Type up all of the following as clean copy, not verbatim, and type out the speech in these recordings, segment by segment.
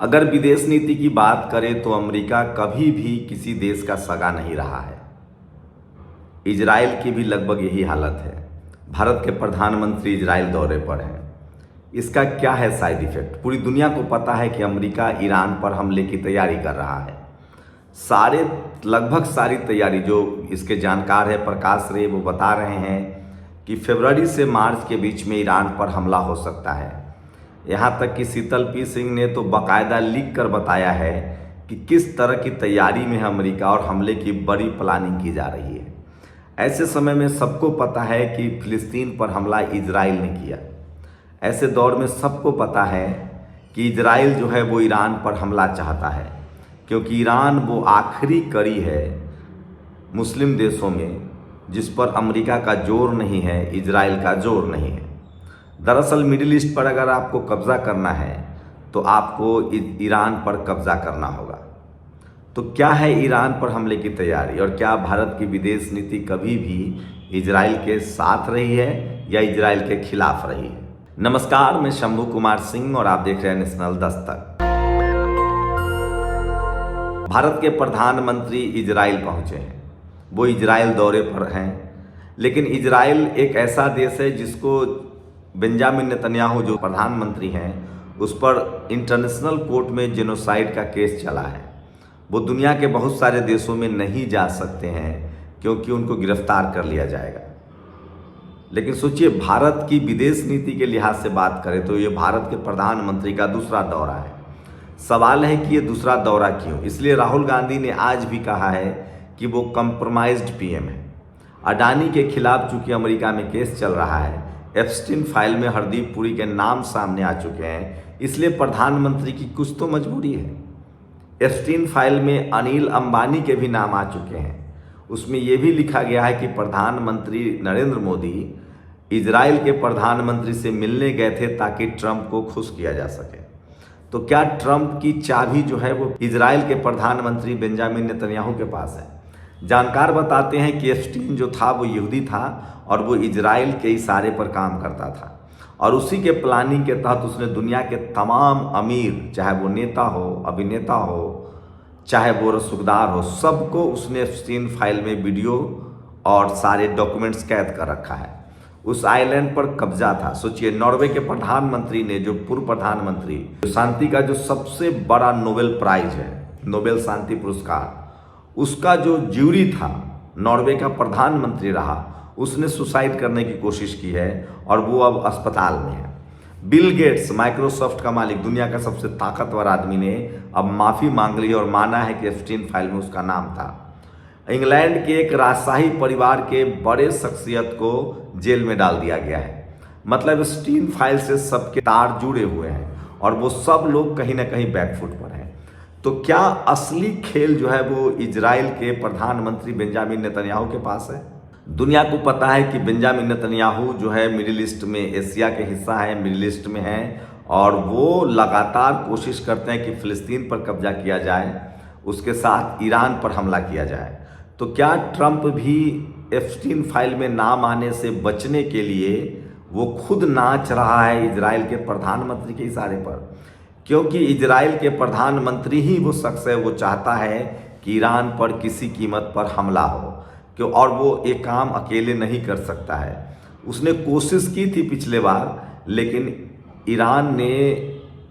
अगर विदेश नीति की बात करें तो अमेरिका कभी भी किसी देश का सगा नहीं रहा है। इजराइल की भी लगभग यही हालत है। भारत के प्रधानमंत्री इजराइल दौरे पर हैं। इसका क्या है साइड इफेक्ट? पूरी दुनिया को पता है कि अमेरिका ईरान पर हमले की तैयारी कर रहा है। लगभग सारी तैयारी, जो इसके जानकार है प्रकाश रे, वो बता रहे हैं कि फरवरी से मार्च के बीच में ईरान पर हमला हो सकता है। यहाँ तक कि शीतल पी सिंह ने तो बाकायदा लिख कर बताया है कि किस तरह की तैयारी में अमेरिका और हमले की बड़ी प्लानिंग की जा रही है। ऐसे समय में सबको पता है कि फिलिस्तीन पर हमला इजराइल ने किया। ऐसे दौर में सबको पता है कि इजराइल जो है वो ईरान पर हमला चाहता है, क्योंकि ईरान वो आखिरी कड़ी है मुस्लिम देशों में जिस पर अमेरिका का जोर नहीं है, इजराइल का जोर नहीं है। दरअसल मिडिल ईस्ट पर अगर आपको कब्ज़ा करना है तो आपको ईरान पर कब्ज़ा करना होगा। तो क्या है ईरान पर हमले की तैयारी, और क्या भारत की विदेश नीति कभी भी इजराइल के साथ रही है या इजराइल के खिलाफ रही है? नमस्कार, मैं शंभू कुमार सिंह और आप देख रहे हैं नेशनल दस्तक। भारत के प्रधानमंत्री इजराइल पहुंचे हैं। वो इजराइल दौरे पर हैं, लेकिन इजराइल एक ऐसा देश है जिसको बेंजामिन नेतन्याहू जो प्रधानमंत्री हैं उस पर इंटरनेशनल कोर्ट में जेनोसाइड का केस चला है। वो दुनिया के बहुत सारे देशों में नहीं जा सकते हैं क्योंकि उनको गिरफ्तार कर लिया जाएगा। लेकिन सोचिए, भारत की विदेश नीति के लिहाज से बात करें तो ये भारत के प्रधानमंत्री का दूसरा दौरा है। सवाल है कि ये दूसरा दौरा क्यों? इसलिए राहुल गांधी ने आज भी कहा है कि वो कंप्रोमाइज्ड पीएम है। अडानी के खिलाफ चूंकि अमेरिका में केस चल रहा है, एप्स्टीन फाइल में हरदीप पुरी के नाम सामने आ चुके हैं, इसलिए प्रधानमंत्री की कुछ तो मजबूरी है। एप्स्टीन फाइल में अनिल अंबानी के भी नाम आ चुके हैं। उसमें यह भी लिखा गया है कि प्रधानमंत्री नरेंद्र मोदी इजराइल के प्रधानमंत्री से मिलने गए थे ताकि ट्रंप को खुश किया जा सके। तो क्या ट्रंप की चाबी जो है वो इजराइल के प्रधानमंत्री बेंजामिन नेतन्याहू के पास है? जानकार बताते हैं कि एप्स्टीन जो था वो यहूदी था और वो इजराइल के इशारे पर काम करता था, और उसी के प्लानिंग के तहत उसने दुनिया के तमाम अमीर, चाहे वो नेता हो, अभिनेता हो, चाहे वो रसूखदार हो, सबको उसने एप्स्टीन फाइल में वीडियो और सारे डॉक्यूमेंट्स कैद कर रखा है। उस आइलैंड पर कब्जा था। सोचिए, नॉर्वे के प्रधानमंत्री ने, जो पूर्व प्रधानमंत्री, शांति का जो सबसे बड़ा नोबेल प्राइज है, नोबेल शांति पुरस्कार, उसका जो ज्यूरी था, नॉर्वे का प्रधानमंत्री रहा, उसने सुसाइड करने की कोशिश की है और वो अब अस्पताल में है। बिल गेट्स, माइक्रोसॉफ्ट का मालिक, दुनिया का सबसे ताकतवर आदमी, ने अब माफ़ी मांग ली और माना है कि एप्स्टीन फाइल में उसका नाम था। इंग्लैंड के एक राजशाही परिवार के बड़े शख्सियत को जेल में डाल दिया गया है। मतलब एप्स्टीन फाइल से सबके तार जुड़े हुए हैं और वो सब लोग कहीं ना कहीं बैकफुट पर हैं। तो क्या असली खेल जो है वो इजराइल के प्रधानमंत्री बेंजामिन नेतन्याहू के पास है? दुनिया को पता है कि बेंजामिन नेतन्याहू जो है मिडिल ईस्ट में, एशिया के हिस्सा है, मिडिल ईस्ट में है, और वो लगातार कोशिश करते हैं कि फिलिस्तीन पर कब्जा किया जाए, उसके साथ ईरान पर हमला किया जाए। तो क्या ट्रंप भी एप्स्टीन फाइल में नाम आने से बचने के लिए वो खुद नाच रहा है इजराइल के प्रधानमंत्री के इशारे पर? क्योंकि इजराइल के प्रधानमंत्री ही वो शख्स है, वो चाहता है कि ईरान पर किसी कीमत पर हमला हो, क्यों, और वो ये काम अकेले नहीं कर सकता है। उसने कोशिश की थी पिछले बार, लेकिन ईरान ने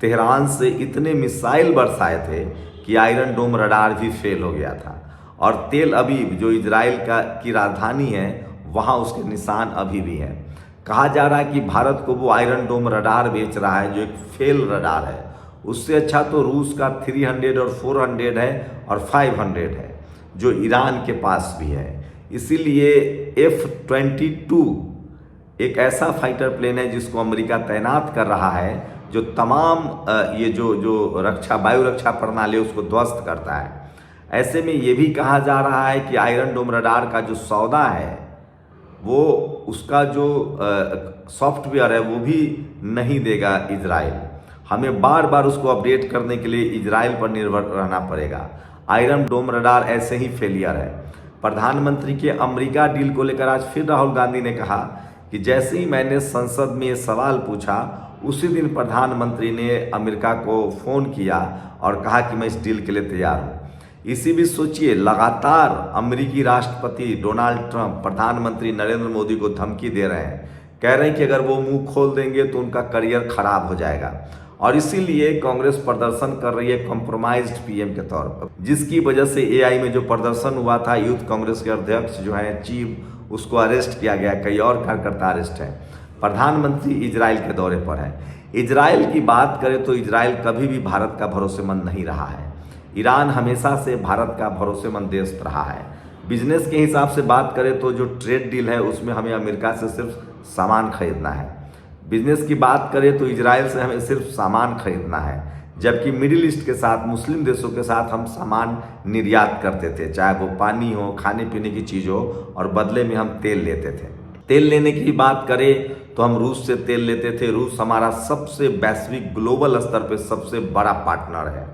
तेहरान से इतने मिसाइल बरसाए थे कि आयरन डोम रडार भी फेल हो गया था, और तेल अवीव जो इजराइल की राजधानी है, वहाँ उसके निशान अभी भी हैं। कहा जा रहा है कि भारत को वो आयरन डोम रडार बेच रहा है जो एक फेल रडार है। उससे अच्छा तो रूस का 300 और 400 है और 500 है जो ईरान के पास भी है। इसीलिए F-22 एक ऐसा फाइटर प्लेन है जिसको अमेरिका तैनात कर रहा है, जो तमाम ये जो वायु रक्षा प्रणाली उसको ध्वस्त करता है। ऐसे में ये भी कहा जा रहा है कि आयरन डोम रडार का जो सौदा है, वो उसका जो सॉफ्टवेयर है वो भी नहीं देगा इजराइल। हमें बार बार उसको अपडेट करने के लिए इजराइल पर निर्भर रहना पड़ेगा। आयरन डोम रडार ऐसे ही फेलियर है। प्रधानमंत्री के अमेरिका डील को लेकर आज फिर राहुल गांधी ने कहा कि जैसे ही मैंने संसद में ये सवाल पूछा उसी दिन प्रधानमंत्री ने अमेरिका को फ़ोन किया और कहा कि मैं इस डील के लिए तैयार हूँ। इसी बीच सोचिए, लगातार अमेरिकी राष्ट्रपति डोनाल्ड ट्रंप प्रधानमंत्री नरेंद्र मोदी को धमकी दे रहे हैं, कह रहे हैं कि अगर वो मुंह खोल देंगे तो उनका करियर खराब हो जाएगा। और इसीलिए कांग्रेस प्रदर्शन कर रही है कॉम्प्रोमाइज्ड पीएम के तौर पर, जिसकी वजह से एआई में जो प्रदर्शन हुआ था, यूथ कांग्रेस के अध्यक्ष जो है चीफ, उसको अरेस्ट किया गया, कई और कार्यकर्ता अरेस्ट हैं। प्रधानमंत्री इजराइल के दौरे पर है। इजराइल की बात करें तो इजराइल कभी भी भारत का भरोसेमंद नहीं रहा है। ईरान हमेशा से भारत का भरोसेमंद देश रहा है। बिजनेस के हिसाब से बात करें तो जो ट्रेड डील है उसमें हमें अमेरिका से सिर्फ सामान खरीदना है। बिजनेस की बात करें तो इजराइल से हमें सिर्फ सामान खरीदना है, जबकि मिडिल ईस्ट के साथ, मुस्लिम देशों के साथ हम सामान निर्यात करते थे, चाहे वो पानी हो, खाने पीने की चीज़ हो, और बदले में हम तेल लेते थे। तेल लेने की बात करें तो हम रूस से तेल लेते थे। रूस हमारा सबसे वैश्विक ग्लोबल स्तर पर सबसे बड़ा पार्टनर है।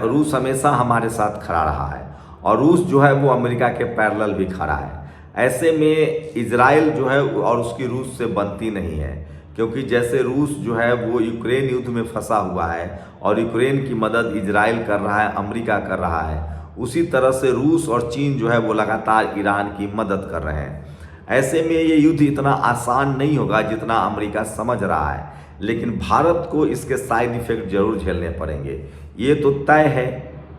रूस हमेशा हमारे साथ खड़ा रहा है और रूस जो है वो अमेरिका के पैरेलल भी खड़ा है। ऐसे में इजराइल जो है और उसकी रूस से बनती नहीं है, क्योंकि जैसे रूस जो है वो यूक्रेन युद्ध में फंसा हुआ है और यूक्रेन की मदद इजराइल कर रहा है, अमेरिका कर रहा है, उसी तरह से रूस और चीन जो है वो लगातार ईरान की मदद कर रहे हैं। ऐसे में ये युद्ध इतना आसान नहीं होगा जितना अमेरिका समझ रहा है, लेकिन भारत को इसके साइड इफेक्ट जरूर झेलने पड़ेंगे। ये तो तय है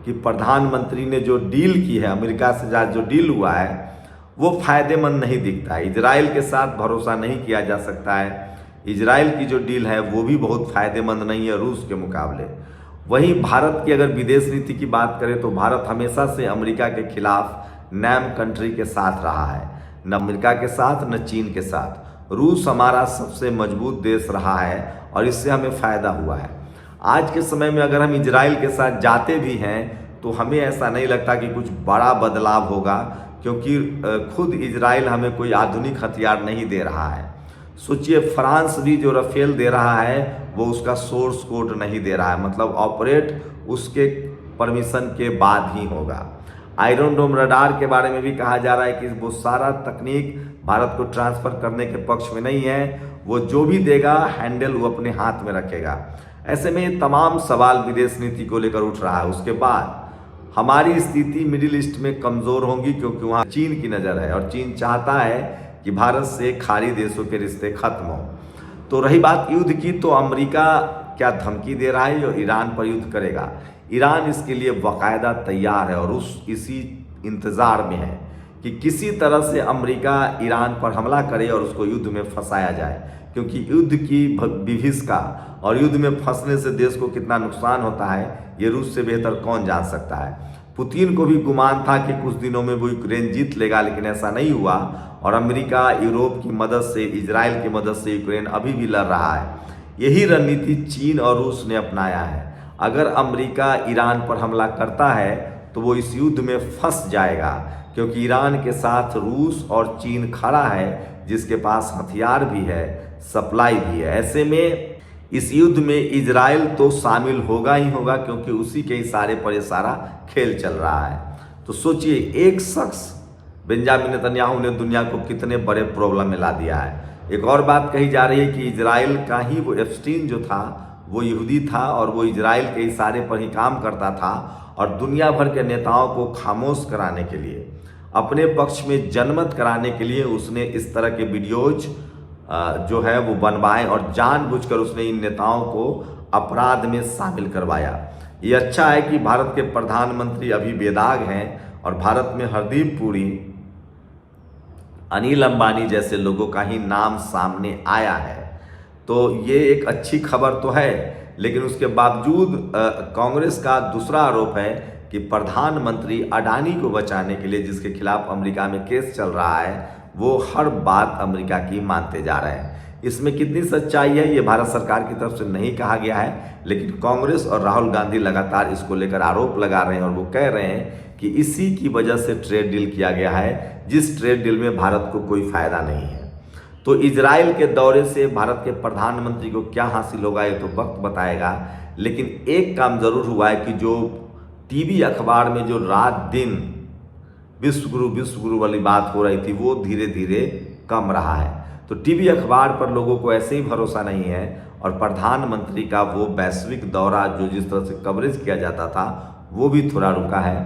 कि प्रधानमंत्री ने जो डील की है, अमेरिका से जो डील हुआ है, वो फायदेमंद नहीं दिखता है। इजराइल के साथ भरोसा नहीं किया जा सकता है। इजराइल की जो डील है वो भी बहुत फायदेमंद नहीं है रूस के मुकाबले। वहीं भारत की अगर विदेश नीति की बात करें तो भारत हमेशा से अमेरिका के खिलाफ नैम कंट्री के साथ रहा है, न अमेरिका के साथ न चीन के साथ। रूस हमारा सबसे मजबूत देश रहा है और इससे हमें फ़ायदा हुआ है। आज के समय में अगर हम इजराइल के साथ जाते भी हैं तो हमें ऐसा नहीं लगता कि कुछ बड़ा बदलाव होगा, क्योंकि खुद इजराइल हमें कोई आधुनिक हथियार नहीं दे रहा है। सोचिए, फ्रांस भी जो राफेल दे रहा है वो उसका सोर्स कोड नहीं दे रहा है, मतलब ऑपरेट उसके परमिशन के बाद ही होगा। आयरन डोम रडार के बारे में भी कहा जा रहा है कि वो सारा तकनीक भारत को ट्रांसफ़र करने के पक्ष में नहीं है। वो जो भी देगा हैंडल वो अपने हाथ में रखेगा। ऐसे में तमाम सवाल विदेश नीति को लेकर उठ रहा है। उसके बाद हमारी स्थिति मिडिल ईस्ट में कमज़ोर होगी, क्योंकि वहाँ चीन की नज़र है और चीन चाहता है कि भारत से खाड़ी देशों के रिश्ते खत्म हो। तो रही बात युद्ध की, तो अमेरिका क्या धमकी दे रहा है और ईरान पर युद्ध करेगा। ईरान इसके लिए बाकायदा तैयार है और इसी इंतज़ार में है कि किसी तरह से अमेरिका ईरान पर हमला करे और उसको युद्ध में फंसाया जाए, क्योंकि युद्ध की विभीषिका और युद्ध में फंसने से देश को कितना नुकसान होता है ये रूस से बेहतर कौन जान सकता है। पुतिन को भी गुमान था कि कुछ दिनों में वो यूक्रेन जीत लेगा, लेकिन ऐसा नहीं हुआ और अमेरिका यूरोप की मदद से, इजराइल की मदद से यूक्रेन अभी भी लड़ रहा है। यही रणनीति चीन और रूस ने अपनाया है। अगर अमेरिका ईरान पर हमला करता है तो वो इस युद्ध में फंस जाएगा, क्योंकि ईरान के साथ रूस और चीन खड़ा है, जिसके पास हथियार भी है, सप्लाई भी है। ऐसे में इस युद्ध में इजराइल तो शामिल होगा ही होगा, क्योंकि उसी के इशारे पर ये सारा खेल चल रहा है। तो सोचिए, एक शख्स बेंजामिन नेतन्याहू ने दुनिया को कितने बड़े प्रॉब्लम में ला दिया है। एक और बात कही जा रही है कि इजराइल का ही वो एप्स्टीन जो था वो यहूदी था और वो इजराइल के इशारे पर ही काम करता था, और दुनिया भर के नेताओं को खामोश कराने के लिए, अपने पक्ष में जनमत कराने के लिए उसने इस तरह के वीडियोज जो है वो बनवाए और जानबूझकर उसने इन नेताओं को अपराध में शामिल करवाया। ये अच्छा है कि भारत के प्रधानमंत्री अभी बेदाग हैं और भारत में हरदीप पुरी, अनिल अंबानी जैसे लोगों का ही नाम सामने आया है। तो ये एक अच्छी खबर तो है, लेकिन उसके बावजूद कांग्रेस का दूसरा आरोप है कि प्रधानमंत्री अडानी को बचाने के लिए, जिसके खिलाफ अमेरिका में केस चल रहा है, वो हर बात अमेरिका की मानते जा रहे हैं। इसमें कितनी सच्चाई है ये भारत सरकार की तरफ से नहीं कहा गया है, लेकिन कांग्रेस और राहुल गांधी लगातार इसको लेकर आरोप लगा रहे हैं और वो कह रहे हैं कि इसी की वजह से ट्रेड डील किया गया है, जिस ट्रेड डील में भारत को कोई फायदा नहीं है। तो इजराइल के दौरे से भारत के प्रधानमंत्री को क्या हासिल होगा ये तो वक्त बताएगा, लेकिन एक काम जरूर हुआ है कि जो टीवी अखबार में जो रात दिन विश्व गुरु वाली बात हो रही थी वो धीरे धीरे कम रहा है। तो टीवी अखबार पर लोगों को ऐसे ही भरोसा नहीं है और प्रधानमंत्री का वो वैश्विक दौरा जो जिस तरह से कवरेज किया जाता था वो भी थोड़ा रुका है।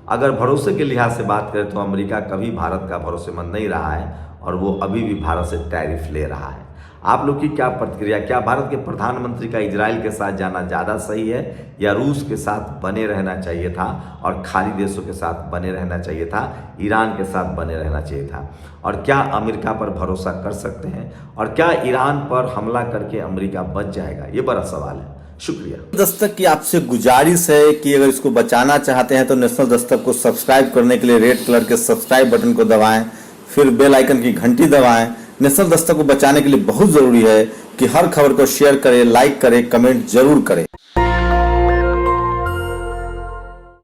अगर भरोसे के लिहाज से बात करें तो अमेरिका कभी भारत का भरोसेमंद नहीं रहा है और वो अभी भी भारत से टैरिफ ले रहा है। आप लोग की क्या प्रतिक्रिया, क्या भारत के प्रधानमंत्री का इजराइल के साथ जाना ज़्यादा सही है या रूस के साथ बने रहना चाहिए था और खाड़ी देशों के साथ बने रहना चाहिए था, ईरान के साथ बने रहना चाहिए था? और क्या अमेरिका पर भरोसा कर सकते हैं और क्या ईरान पर हमला करके अमेरिका बच जाएगा? ये बड़ा सवाल है। शुक्रिया। दस्तक की आपसे गुजारिश है कि अगर इसको बचाना चाहते हैं तो नेशनल दस्तक को सब्सक्राइब करने के लिए रेड कलर के सब्सक्राइब बटन को दबाएं, फिर बेल आइकन की घंटी दबाएं। नेशनल दस्तक को बचाने के लिए बहुत ज़रूरी है कि हर खबर को शेयर करें, लाइक करें, कमेंट जरूर करें।